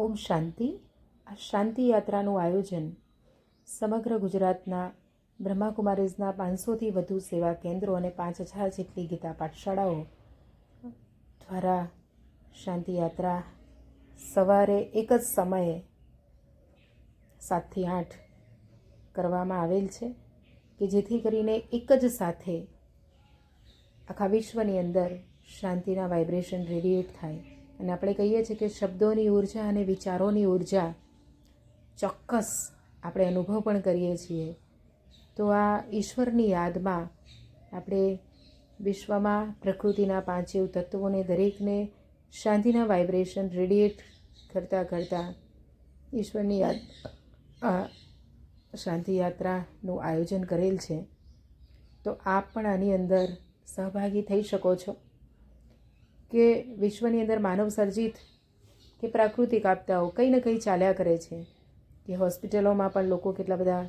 ઓમ શાંતિ. આ શાંતિ યાત્રાનું આયોજન સમગ્ર ગુજરાતના બ્રહ્માકુમારીઝના 500થી વધુ સેવા કેન્દ્રો અને 5000 જેટલી ગીતા પાઠશાળાઓ દ્વારા શાંતિ યાત્રા સવારે એક જ સમયે 7 થી 8 કરવામાં આવેલ છે કે જેથી કરીને એક જ સાથે આખા વિશ્વની અંદર શાંતિના વાઇબ્રેશન રેડિએટ થાય. અને આપણે કહીએ છીએ કે શબ્દોની ઉર્જા અને વિચારોની ઉર્જા ચોક્કસ આપણે અનુભવ પણ કરીએ છીએ. તો આ ઈશ્વરની યાદમાં આપણે વિશ્વમાં પ્રકૃતિના 5 જીવ તત્વોને દરેકને શાંતિના વાઇબ્રેશન રેડિએટ કરતાં ઈશ્વરની યાદ શાંતિ યાત્રાનું આયોજન કરેલ છે. તો આપ પણ આની અંદર સહભાગી થઈ શકો છો કે વિશ્વની અંદર માનવ સર્જિત કે પ્રાકૃતિક આપદાઓ કંઈ ને કંઈ ચાલ્યા કરે છે કે હોસ્પિટલોમાં પણ લોકો કેટલા બધા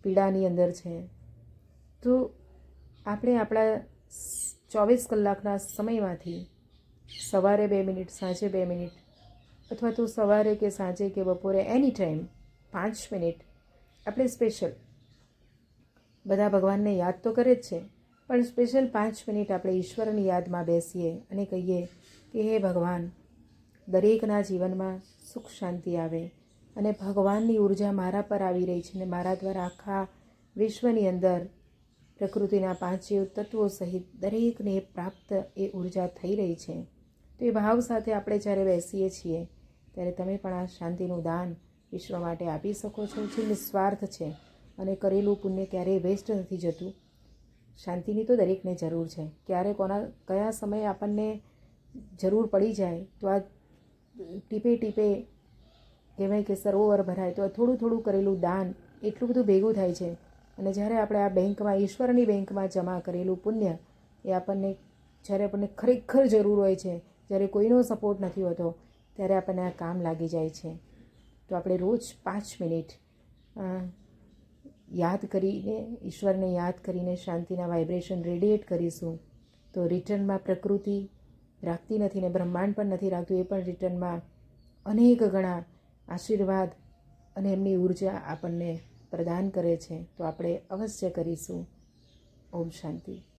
પીડાની અંદર છે. તો આપણે આપણા 24 કલાકના સમયમાંથી સવારે 2 મિનિટ, સાંજે 2 મિનિટ, અથવા તો સવારે કે સાંજે કે બપોરે એની ટાઈમ 5 મિનિટ આપણે સ્પેશિયલ બધા ભગવાનને યાદ તો કરે જ છે, પણ સ્પેશિયલ 5 મિનિટ આપણે ઈશ્વરની યાદમાં બેસીએ અને કહીએ કે હે ભગવાન, દરેકના જીવનમાં સુખ શાંતિ આવે અને ભગવાનની ઉર્જા મારા પર આવી રહી છે અને મારા દ્વારા આખા વિશ્વની અંદર પ્રકૃતિના 5 જીવ તત્વો સહિત દરેકને પ્રાપ્ત એ ઉર્જા થઈ રહી છે. તો એ ભાવ સાથે આપણે જ્યારે બેસીએ છીએ ત્યારે તમે પણ આ શાંતિનું દાન વિશ્વ માટે આપી શકો છો, જે નિસ્વાર્થ છે અને કરેલું પુણ્ય ક્યારેય વેસ્ટ નથી જતું. શાંતિની તો દરેકને જરૂર છે. ક્યારે કયા સમયે આપણને જરૂર પડી જાય તો આ ટીપે ટીપે કહેવાય કે સરોવર ભરાય, તો આ થોડું થોડું કરેલું દાન એટલું બધું ભેગું થાય છે. અને જ્યારે આપણે આ બેંકમાં, ઈશ્વરની બેંકમાં જમા કરેલું પુણ્ય એ આપણને જ્યારે આપણને ખરેખર જરૂર હોય છે, જ્યારે કોઈનો સપોર્ટ નથી હોતો, ત્યારે આપણને આ કામ લાગી જાય છે. તો આપણે રોજ 5 મિનિટ યાદ કરીને, ઈશ્વરને યાદ કરીને શાંતિના વાઇબ્રેશન રેડિએટ કરીશું તો રિટર્નમાં પ્રકૃતિ રાખતી નથી ને બ્રહ્માંડ પણ નથી રાખતું, એ પણ રિટર્નમાં અનેક ગણા આશીર્વાદ અને એમની ઉર્જા આપણને પ્રદાન કરે છે. તો આપણે અવશ્ય કરીશું. ઓમ શાંતિ.